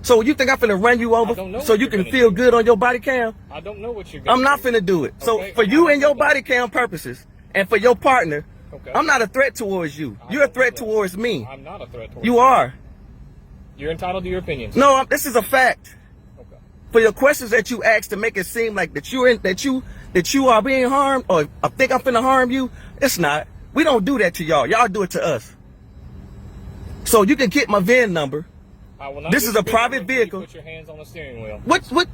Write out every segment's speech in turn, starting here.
So you think I'm finna run you over so you can feel good on your body cam? I don't know what you're gonna I'm not finna do it. So for you and your body cam purposes and for your partner, I'm not a threat towards you. You're a threat towards me. I'm not a threat towards you. You are. You're entitled to your opinions. No, this is a fact. Okay. For your questions that you ask to make it seem like that you are being harmed or I think I'm finna harm you, it's not. We don't do that to y'all. Y'all do it to us. So you can get my VIN number. This is a private vehicle. Put your hands on the steering wheel. What?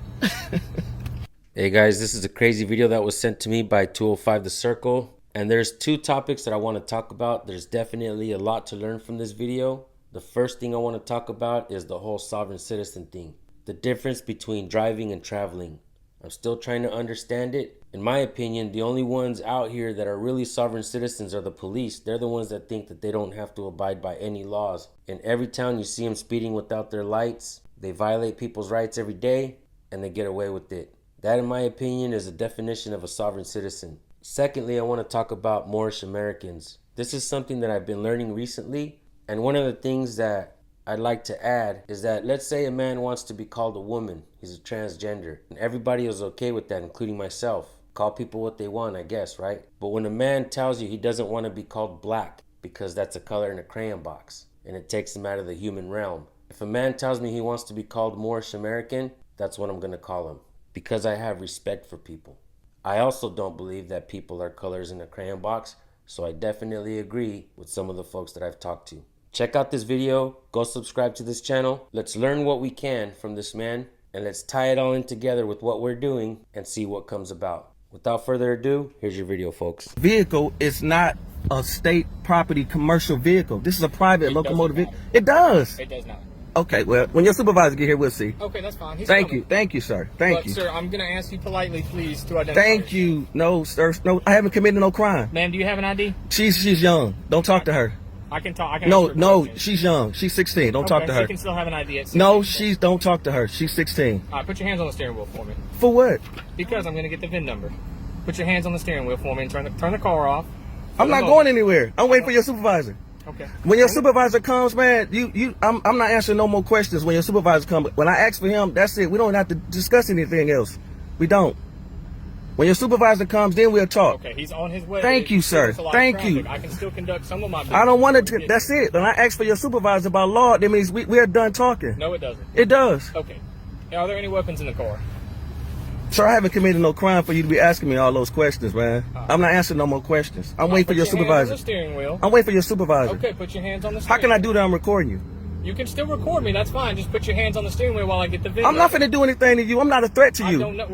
Hey guys, this is a crazy video that was sent to me by 205 The Circle. And there's two topics that I want to talk about. There's definitely a lot to learn from this video. The first thing I want to talk about is the whole sovereign citizen thing. The difference between driving and traveling. I'm still trying to understand it. In my opinion, the only ones out here that are really sovereign citizens are the police. They're the ones that think that they don't have to abide by any laws. In every town you see them speeding without their lights. They violate people's rights every day and they get away with it. That, in my opinion, is a definition of a sovereign citizen. Secondly, I want to talk about Moorish Americans. This is something that I've been learning recently. And one of the things that I'd like to add is that let's say a man wants to be called a woman. He's a transgender. And everybody is okay with that, including myself. Call people what they want, I guess, right? But when a man tells you he doesn't want to be called black because that's a color in a crayon box and it takes him out of the human realm. If a man tells me he wants to be called Moorish American, that's what I'm going to call him because I have respect for people. I also don't believe that people are colors in a crayon box, so I definitely agree with some of the folks that I've talked to. Check out this video, go subscribe to this channel. Let's learn what we can from this man and let's tie it all in together with what we're doing and see what comes about. Without further ado, here's your video, folks. Vehicle is not a state property commercial vehicle. This is a private locomotive vehicle. It does. It does not. Okay, well, when your supervisor get here, we'll see. Okay, that's fine. Thank you, sir. Thank you. Sir, I'm going to ask you politely, please, to identify. Thank you. No, sir. No, I haven't committed no crime. Ma'am, do you have an ID? She's young. Don't talk to her. I can talk. I can No, she's young. She's 16. Don't talk to her. She can still have an ID at 16. No, don't talk to her. She's 16. All right, put your hands on the steering wheel for me. For what? Because I'm going to get the VIN number. Put your hands on the steering wheel for me and turn the car off. I'm not going anywhere. I'm waiting for your supervisor. Okay. When your supervisor comes, man, I'm not answering no more questions when your supervisor comes. When I ask for him, that's it. We don't have to discuss anything else. We don't. When your supervisor comes, then we'll talk. Okay, he's on his way. Thank you, sir. Thank you. I can still conduct some of my business. I don't want to. That's it. When I ask for your supervisor about law, that means we're done talking. No, it doesn't. It does. Okay. Are there any weapons in the car? Sir, I haven't committed no crime for you to be asking me all those questions, man. I'm not answering no more questions. I'm waiting for your supervisor. Hands on the steering wheel. I'm waiting for your supervisor. Okay, put your hands on the steering wheel. How can I do that? I'm recording you. You can still record me. That's fine. Just put your hands on the steering wheel while I get the video. I'm not finna do anything to you. I'm not a threat to you. I don't know.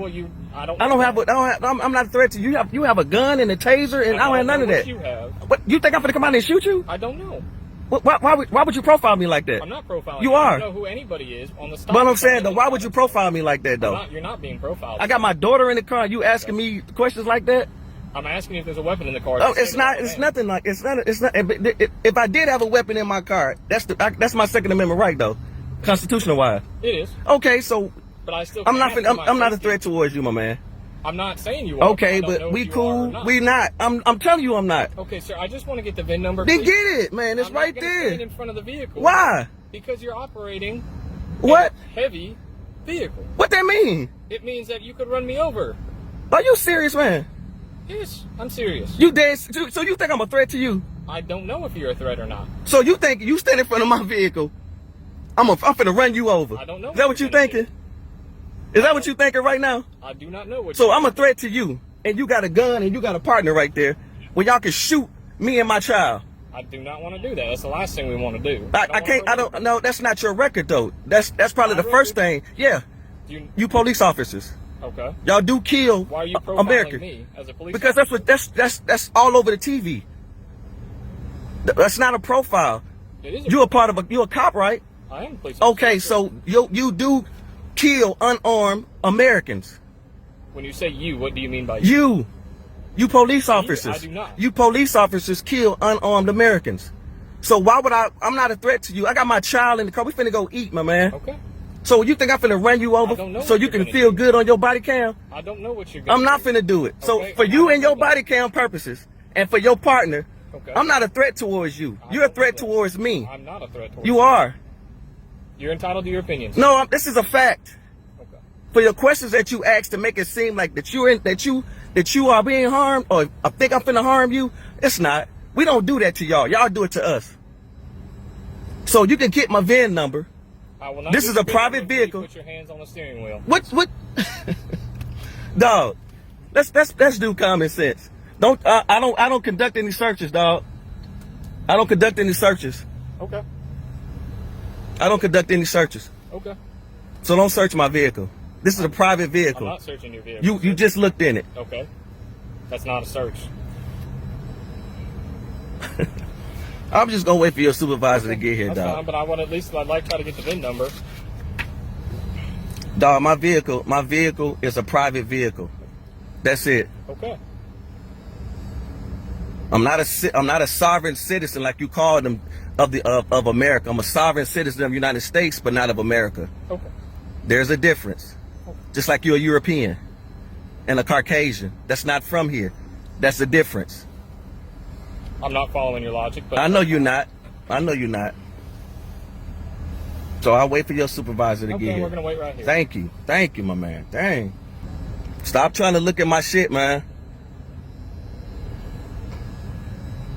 Well, I'm not a threat to you. You have a gun and a taser, and I don't have none of that. You have. What? You think I'm finna come out and shoot you? I don't know. Why would you profile me like that? I'm not profiling. You are. I don't know who anybody is on the stop. But I'm saying, though, why would you profile me like that, though? You're not being profiled. I got my daughter in the car. You asking me questions like that? I'm asking you if there's a weapon in the car. Oh, it's not. It's nothing like. It's not. If I did have a weapon in my car, that's my Second Amendment right, though, constitutional wise. It is. Okay, so. But I still. I'm not a threat towards you, my man. I'm not saying you are. Okay, but we cool. We not. I'm telling you, I'm not. Okay, sir. I just want to get the VIN number. Then get it, man. It's right there. Stand in front of the vehicle. Why? Because you're operating. What? A heavy vehicle. What that mean? It means that you could run me over. Are you serious, man? Yes, I'm serious. You dead? So you think I'm a threat to you? I don't know if you're a threat or not. So you think you stand in front of my vehicle? I'm finna run you over. I don't know. Is that what you thinking? Is that what you thinking right now? I do not know what. So I'm a threat to you, and you got a gun, and you got a partner right there, where y'all can shoot me and my child. I do not want to do that. That's the last thing we want to do. I don't know. That's not your record, though. That's probably the first thing. Yeah. You police officers. Okay. Y'all do kill Why are you profiling Americans. me as a police because officer? that's all over the TV. That's not a profile. It is. You're a cop, right? I am a police officer. Okay, so you do kill unarmed Americans. When you say you, what do you mean by you? You police officers. I do not. You police officers kill unarmed Americans. So why would I'm not a threat to you. I got my child in the car. We finna go eat, my man. Okay. So you think I'm finna run you over so you can feel good on your body cam? I don't know what you're gonna I'm not finna do it. So for you and your body cam purposes and for your partner, I'm not a threat towards you. You're a threat towards me. I'm not a threat towards you. You are. You're entitled to your opinions. No, this is a fact. Okay. For your questions that you ask to make it seem like that you are being harmed, or I think I'm finna harm you, it's not. We don't do that to y'all. Y'all do it to us. So you can get my VIN number. I will not This do is a the private until you vehicle. Put your hands on the steering wheel. What? Dog, let's do common sense. I don't conduct any searches, dog. I don't conduct any searches. Okay. I don't conduct any searches. Okay. So don't search my vehicle. This is a private I'm vehicle. not searching your vehicle. You just looked in it. Okay. That's not a search. I'm just gonna wait for your supervisor to get here, That's dog. fine, but I'd like to try to get the VIN number. Dog, my vehicle is a private vehicle. That's it. Okay. I'm not a sovereign citizen like you call them of America. I'm a sovereign citizen of the United States, but not of America. Okay. There's a difference. Just like you're a European and a Caucasian. That's not from here. That's the difference. I'm not following your logic, but I know you're not. I know you're not. So I'll wait for your supervisor to get okay, here. we're gonna wait right here. Thank you. Thank you, my man. Dang. Stop trying to look at my shit, man.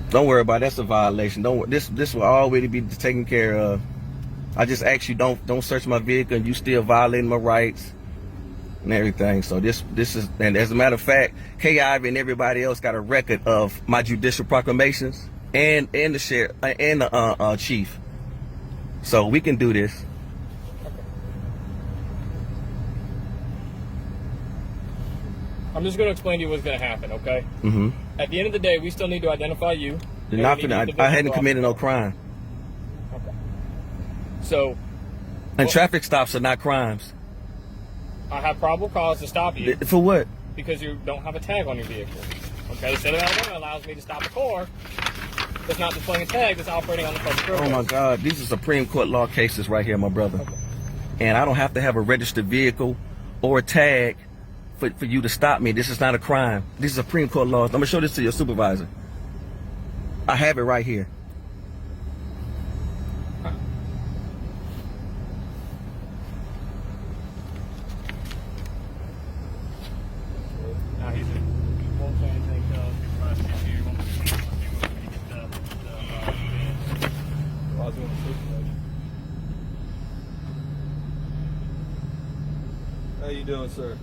Don't worry about it. That's a violation. This will already be taken care of. I just ask you don't search my vehicle, and you still violating my rights and everything. So this is, and as a matter of fact, K. Ivy and everybody else got a record of my judicial proclamations and the sheriff and the chief. So we can do this. I'm just going to explain to you what's going to happen, okay? Mm-hmm. At the end of the day, we still need to identify you. You're not finna, I hadn't committed no crime. Okay. So, And traffic stops are not crimes. I have probable cause to stop you For what? because you don't have a tag on your vehicle. Okay, the state of Alabama allows me to stop a car that's not displaying a tag that's operating on the public roadway. Oh my God, these are Supreme Court law cases right here, my brother. Okay. And I don't have to have a registered vehicle or a tag for you to stop me. This is not a crime. These are Supreme Court laws. I'm gonna show this to your supervisor. I have it right here. Now he's won't say anything till supervisor gets here. Won't see when we get the VIN. Well, I was doing the supervisor. How you doing, sir?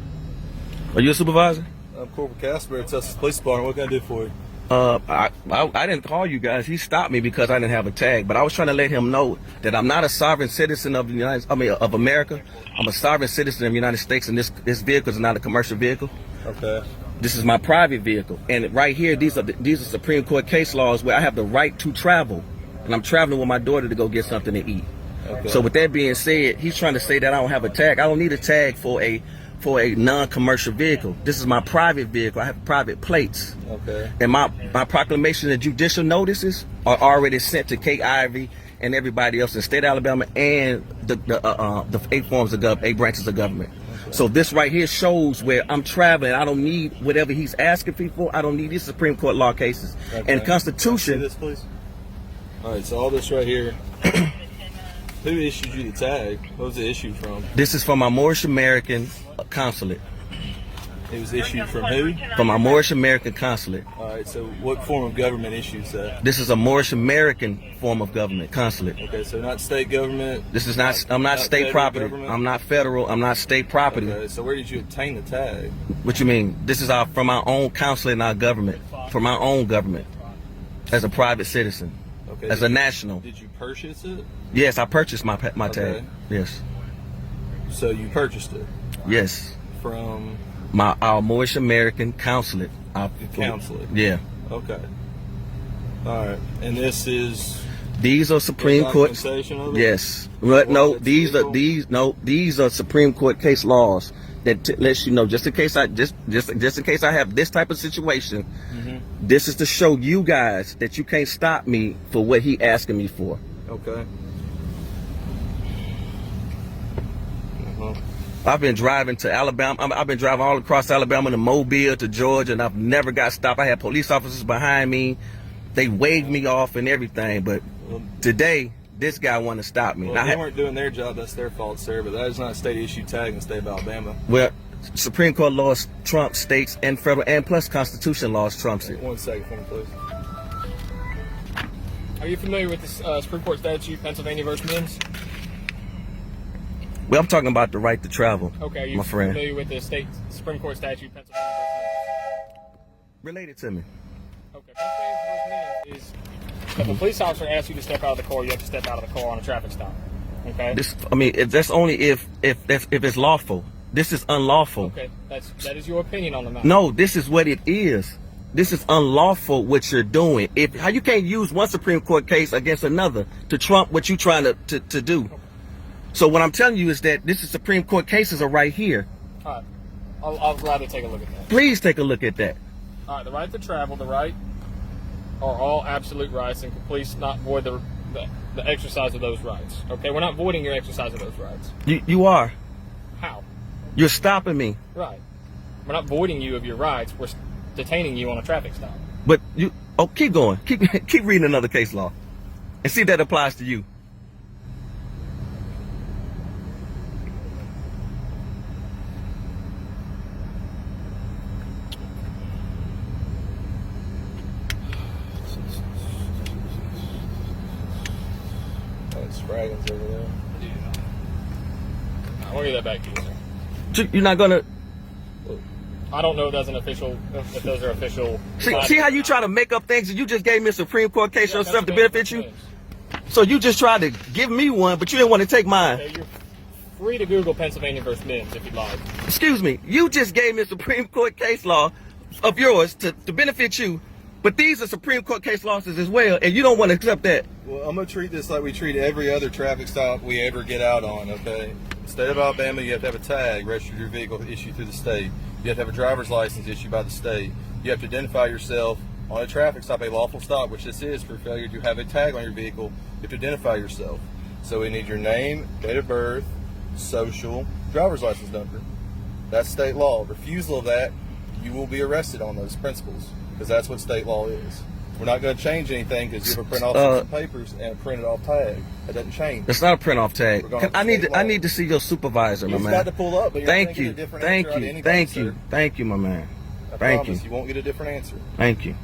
Are you a supervisor? I'm Corporal Casper at Texas Police Department. What can I do for you? I didn't call you guys. He stopped me because I didn't have a tag. But I was trying to let him know that I'm not a sovereign citizen of of America. I'm a sovereign citizen of the United States, and this vehicle is not a commercial vehicle. Okay. This is my private vehicle, and right here, these are Supreme Court case laws where I have the right to travel, and I'm traveling with my daughter to go get something to eat. Okay. So with that being said, he's trying to say that I don't have a tag. I don't need a tag for a non-commercial vehicle. This is my private vehicle. I have private plates. Okay. And my proclamation and judicial notices are already sent to K. Ivy and everybody else in the state of Alabama and the 8 branches of government. Okay. So this right here shows where I'm traveling. I don't need whatever he's asking me for. I don't need these Supreme Court law cases. Okay. And the Constitution. Can I see this, please? All right. So all this right here. Who issued you the tag? What was it issued from? This is from my Moorish American consulate. It was issued from who? From my Moorish American consulate. All right. So what form of government issues that? This is a Moorish American form of government, consulate. Okay. So not state government. This is not. I'm not state federal property. government? I'm not federal. I'm not state property. Okay. So where did you obtain the tag? What you mean? This is from our own consulate and our government, from our own government, as a private citizen, Okay. as a national. Did you purchase it? Yes, I purchased my tag. Okay. Yes, So you purchased it yes. from Our Moorish American consulate. the consulate? Yeah. Okay. All right. And this is These are Supreme Court. documentation of it? Yes. But no, Well, these are Supreme Court case laws that lets you know, just in case I have this type of situation. Mm-hmm. This is to show you guys that you can't stop me for what he asking me for. Okay. I've been driving to Alabama. I've been driving all across Alabama to Mobile to Georgia, and I've never got stopped. I had police officers behind me. They waved me off and everything. But today, this guy want to stop me. Well, Now, if they weren't doing their job, that's their fault, sir. But that is not a state-issued tag in the state of Alabama. well, Supreme Court laws trump states and federal, and plus Constitution laws trumps it. 1 second for me, please. Are you familiar with this Supreme Court statute, Pennsylvania versus Mims? Well, I'm talking about the right to travel. Okay, are you my friend. familiar with the state Supreme Court statute, Pennsylvania versus Related to me. Mims? Okay, Pennsylvania versus Mims is if a police officer asks you to step out of the car, you have to step out of the car on a traffic stop. Okay. That's only if it's lawful. This is unlawful. Okay, that is your opinion on the matter. No, this is what it is. This is unlawful what you're doing. How you can't use one Supreme Court case against another to trump what you're trying to do. So what I'm telling you is that this is Supreme Court cases are right here. All right, I'll gladly take a look at that. Please take a look at that. All right, the right to travel, the right are all absolute rights, and police not void the exercise of those rights. Okay, we're not voiding your exercise of those rights. You are. How? You're stopping me. Right. We're not voiding you of your rights. We're detaining you on a traffic stop. But keep going. Keep reading another case law, and see if that applies to you. Spraggins over there. I'm gonna get that back to you, sir. You're not gonna I don't know if that's an official. If those are official. see how you try to make up things, and you just gave me a Supreme Court case yourself to benefit you. So you just tried to give me one, but you didn't want to take mine. Okay, you're free to Google Pennsylvania versus Mims if you'd like. Excuse me. You just gave me a Supreme Court case law of yours to benefit you, but these are Supreme Court case laws as well, and you don't want to accept that. Well, I'm going to treat this like we treat every other traffic stop we ever get out on, okay? In the state of Alabama, you have to have a tag registered to your vehicle issued through the state. You have to have a driver's license issued by the state. You have to identify yourself on a traffic stop, a lawful stop, which this is for failure to have a tag on your vehicle. You have to identify yourself. So we need your name, date of birth, social, driver's license number. That's state law. Refusal of that, you will be arrested on those principles, because that's what state law is. We're not going to change anything because you have a print off some papers and a printed off tag. That doesn't change. It's not a print off tag. I need to see your supervisor, my man. You've got to pull up, but you're Thank not going you. to get a different Thank answer out of you. anything, Thank sir. you. Thank you, my man. I Thank promise you. won't get a different answer. Thank you.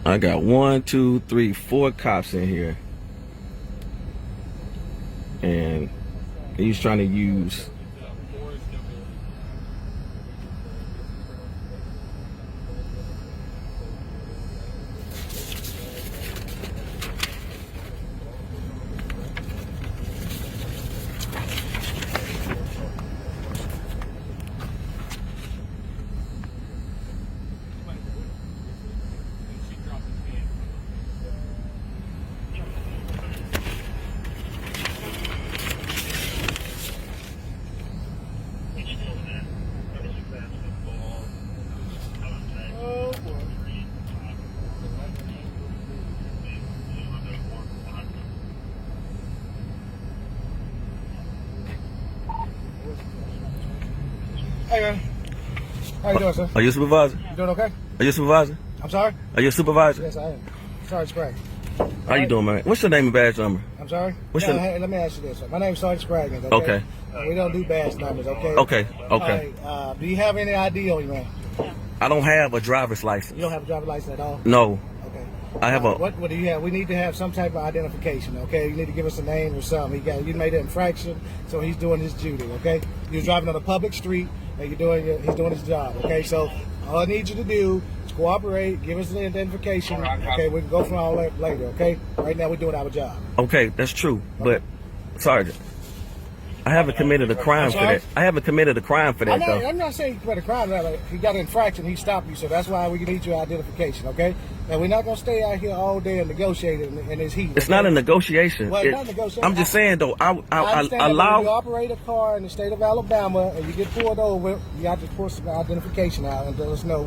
I got 1, 2, 3, 4 cops in here, and he's trying to use. Hey man, how you doing, sir? Are you a supervisor? You doing okay? Are you a supervisor? I'm sorry? Are you a supervisor? Yes, I am. Sergeant Sprague. How you doing, man? What's your name and badge number? I'm sorry? What's No, your- hey, let me ask you this. My name's Sergeant Sprague. Okay. We don't do badge numbers, okay? Okay. All right, do you have any ID on you, man? I don't have a driver's license. You don't have a driver's license at all? No. Okay. I have a. What do you have? We need to have some type of identification, okay? You need to give us a name or something. You made an infraction, so he's doing his duty, okay? You're driving on a public street, and he's doing his job, okay? So all I need you to do is cooperate, give us an identification, okay? We can go from all that later, okay? Right now we're doing our job. Okay, that's true, but Sergeant, I haven't committed a crime for that. I haven't committed a crime for that, though. I'm not saying you committed a crime. He got an infraction. He stopped you, so that's why we need your identification, okay? And we're not going to stay out here all day and negotiate in this heat. It's not a negotiation. Well, it's not a negotiation. I'm just saying, though, I understand that when you allow. operate a car in the state of Alabama and you get pulled over, you have to pull some identification out and let us know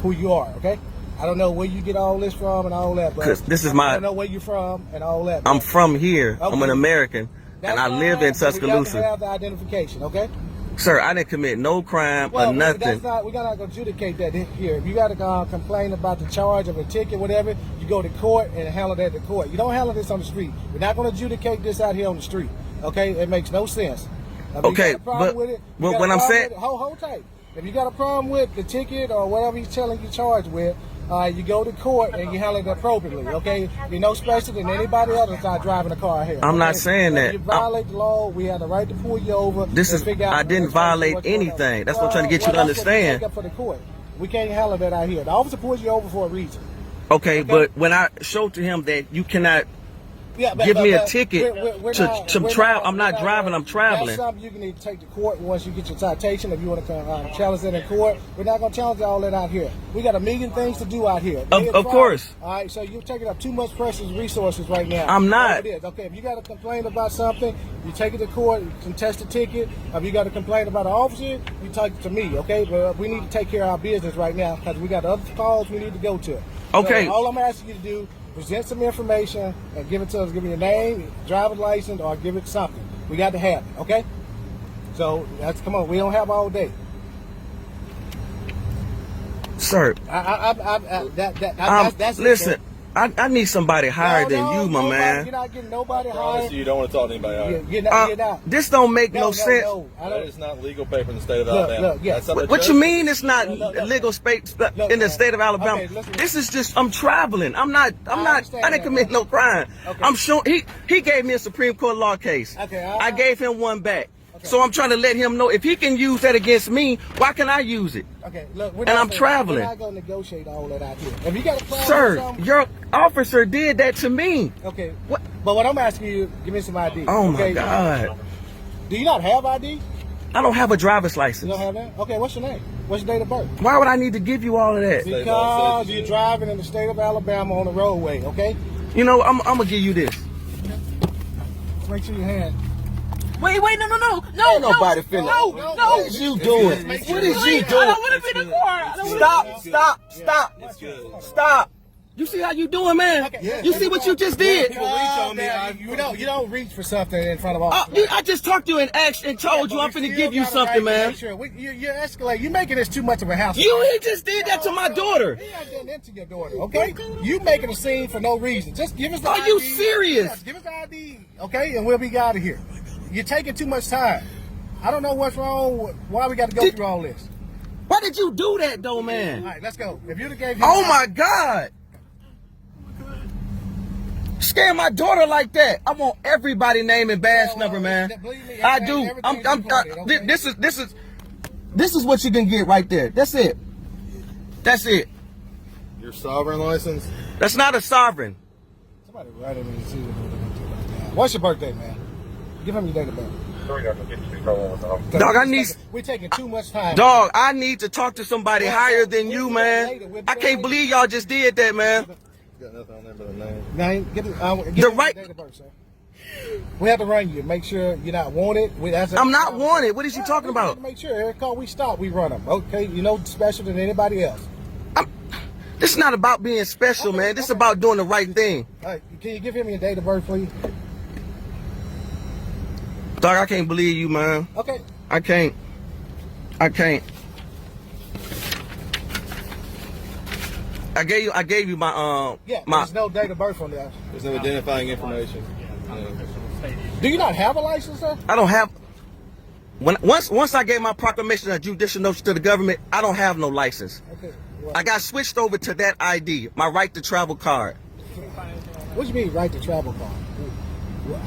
who you are, okay? I don't know where you get all this from and all that, but This is I don't know where you're from and all that. I'm from here. Okay. I'm an American, That's and I live fine, in but we got to Tuscaloosa. have the identification, okay? Sir, I didn't commit no crime or nothing. That's not. We're not gonna adjudicate that here. If you got to complain about the charge of a ticket, whatever, you go to court and handle that at court. You don't handle this on the street. We're not gonna adjudicate this out here on the street. Okay, it makes no sense. Okay, but what I'm saying, hold tight. If you got a problem with the ticket or whatever he's telling you charged with, you go to court and you handle it appropriately. Okay, you're no special than anybody else that's not driving a car here. I'm not saying that. If you violate the law, we have the right to pull you over. I didn't violate anything. That's what I'm trying to get you to understand. Take up for the court. We can't handle that out here. The officer pulls you over for a reason. Okay, but when I showed to him that you cannot give me a ticket to travel, I'm not driving, I'm traveling. That's something you can need to take to court once you get your citation. If you want to challenge that in court, we're not going to challenge all that out here. We got a million things to do out here. Of course. All right, so you're taking up too much precious resources right now. I'm not. It is. Okay, if you got to complain about something, you take it to court, you contest the ticket. If you got to complain about an officer, you take it to me, okay? But we need to take care of our business right now because we got other calls we need to go to. Okay. So all I'm asking you to do, present some information and give it to us. Give me your name, driver's license, or give it something. We got to have it, okay? So come on. We don't have all day, sir. That's listen. it, I need somebody higher than you, my man. You're not getting nobody higher. You don't want to talk to anybody higher. You're not. This don't make no sense. That is not legal paper in the state of Alabama. What you mean it's not legal space in the state of Alabama? Okay, this is just, I'm traveling. I didn't commit no crime. Okay. I'm sure he gave me a Supreme Court law case. Okay, I gave him one back. So I'm trying to let him know if he can use that against me, why can I use it? Okay, look, I'm traveling. We're not going to negotiate all that out here. If you got a problem Sir, with something, your officer did that to me. Okay. What? But what I'm asking you, give me some ID. Oh okay? my God. Do you not have ID? I don't have a driver's license. You don't have that? Okay, what's your name? What's your date of birth? Why would I need to give you all of that? Because you're driving in the state of Alabama on the roadway, okay? You know, I'm going to give you this. Make sure your hand. Wait, no. Ain't nobody finna. No. What is you doing? What is you I doing? don't want to be in the car. Stop. You see how you doing, man? Okay. You see what you just did? You don't reach for something in front of all. I just talked to you and asked and told you I'm finna give you something, man. Sure. You're escalating. You're making this too much of a house. He just did that to my daughter. He not doing that to your daughter, okay? You making a scene for no reason. Just give us the ID. Are you serious? Yes, give us the ID, okay? And we'll be out of here. You're taking too much time. I don't know what's wrong. Why we got to go through all this? Why did you do that, though, man? All right, let's go. If you'd have gave him Oh my God! Scare my daughter like that. I want everybody name and badge number, man. I do. This is what you can get right there. That's it. Your sovereign license? That's not a sovereign. Somebody write it and see what they're going to do right now. What's your birthday, man? Give him your date of birth. Dog, I need. We're taking too much time. Dog, I need to talk to somebody higher than you, man. I can't believe y'all just did that, man. Got nothing on there but a name. Name, get The right- date of birth, sir. We have to run you. Make sure you're not wanted. I'm not wanted. What is you talking about? Make sure every call we stop, we run them. Okay, you know, special than anybody else. This is not about being special, man. This is about doing the right thing. All right, can you give him your date of birth, please? Dog, I can't believe you, man. Okay. I can't. I gave you my my. There's no date of birth on there. There's no identifying information. Do you not have a license, sir? I don't have. Once I gave my proclamation of judicial notice to the government, I don't have no license. Okay. Well, I got switched over to that ID, my right to travel card. what do you mean, right to travel card?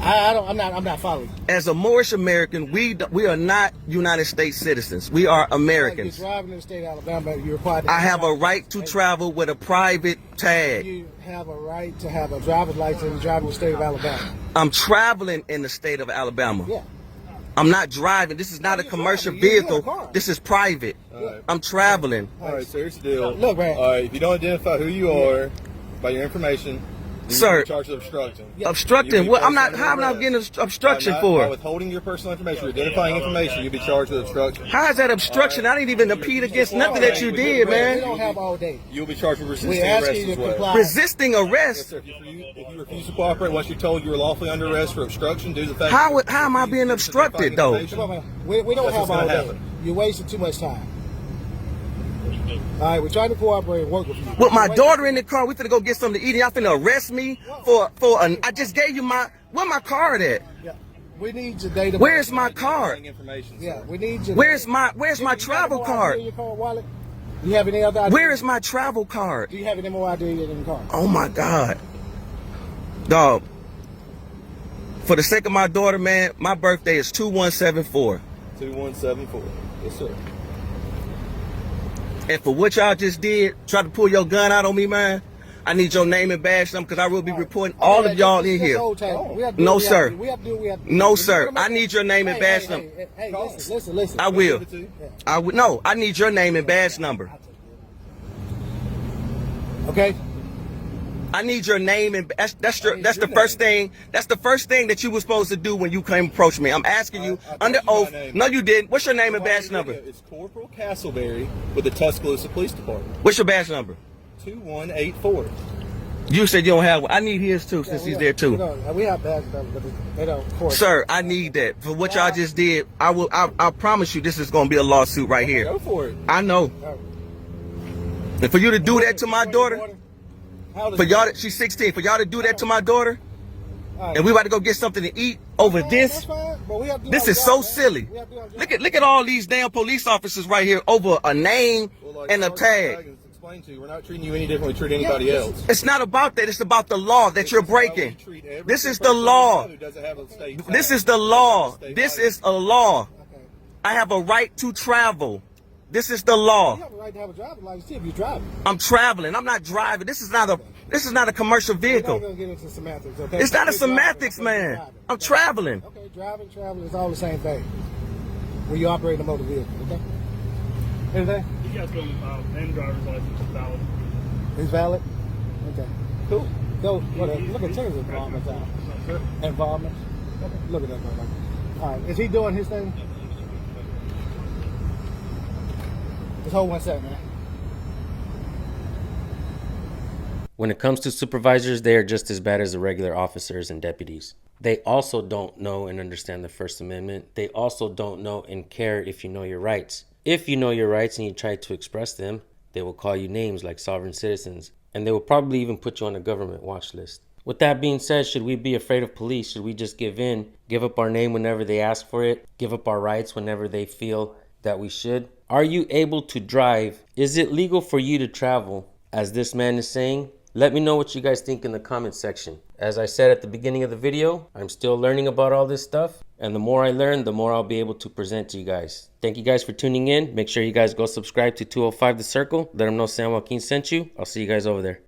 I'm not following. As a Moorish American, we are not United States citizens. We are Americans. You're driving in the state of Alabama. You're required to I have a right to travel with a private tag. You have a right to have a driver's license driving in the state of Alabama. I'm traveling in the state of Alabama. Yeah. I'm not driving. This is not a commercial driving. You're in a vehicle. car. This is private. Right. I'm traveling. All right, so here's the deal. Look, man. All right, if you don't identify who you are by your information, Sir. You're charged with obstruction. Obstructing? What? I'm not. How am I getting obstruction By for? withholding your personal information, identifying information, you'll be charged with obstruction. How is that obstruction? I didn't even impede against nothing that you did, We man. don't have all day. You'll be charged with resisting We ask arrest you as to well. comply. Resisting Yes, arrest? sir. If you refuse to cooperate once you're told you are lawfully under arrest for obstruction due to the fact How that am I being obstructed though? Come on, man. We don't That's have what's all gonna day. happen. You're wasting too much time. All right, we're trying to cooperate and work with you. With my daughter in the car, we finna go get something to eat, and y'all finna arrest me for an. I just gave you where my card at? Yeah. We need your data. Where's my card? information. Yeah, we need your. Where's my You travel got more ID card? in your car wallet? Do you have any other ID? Where is my travel card? Do you have any more ID in your car? Oh my God, dog. For the sake of my daughter, man, my birthday is 2174. 2174. Yes, sir. And for what y'all just did, try to pull your gun out on me, man, I need your name and badge number because I will be reporting all of y'all in here. No, sir. No, sir. I need your name and badge number. Hey, listen. I will. No, I need your name and badge number. Okay. I need your name and that's the first thing. That's the first thing that you were supposed to do when you came approach me. I'm asking you under oath. No, you didn't. What's your name and badge number? It's Corporal Castleberry with the Tuscaloosa Police Department. What's your badge number? 2184. You said you don't have one. I need his too since he's there too. We have badge numbers, but they don't. Of course. Sir, I need that. For what y'all just did, I promise you this is gonna be a lawsuit right here. Go for it. I know. And for you to do that to my daughter, for y'all, she's 16, for y'all to do that to my daughter, and we about to go get something to eat over this. This is so silly. Look at all these damn police officers right here over a name and a tag. We're not treating you any different we treat anybody else. It's not about that. It's about the law that you're breaking. This is the law. This is the law. This is a law. I have a right to travel. This is the law. You have a right to have a driver's license if you're driving. I'm traveling. I'm not driving. This is not a commercial vehicle. We're not gonna get into semantics, okay? It's not a You're driving, semantics, okay, man. you're driving. I'm traveling. Okay, driving, traveling, it's all the same thing. When you operate a motor vehicle, okay? Anything? You guys going and driver's license is valid. It's valid? Okay. Cool. Go, look at Taylor's involvement out. Involvement? Okay. Look at that, brother. All right, is he doing his thing? Just hold 1 second, man. When it comes to supervisors, they are just as bad as the regular officers and deputies. They also don't know and understand the First Amendment. They also don't know and care if you know your rights. If you know your rights and you try to express them, they will call you names like sovereign citizens, and they will probably even put you on a government watch list. With that being said, should we be afraid of police? Should we just give in, give up our name whenever they ask for it, give up our rights whenever they feel that we should? Are you able to drive? Is it legal for you to travel, as this man is saying? Let me know what you guys think in the comment section. As I said at the beginning of the video, I'm still learning about all this stuff. And the more I learn, the more I'll be able to present to you guys. Thank you guys for tuning in. Make sure you guys go subscribe to 205 The Circle. Let them know San Joaquin sent you. I'll see you guys over there.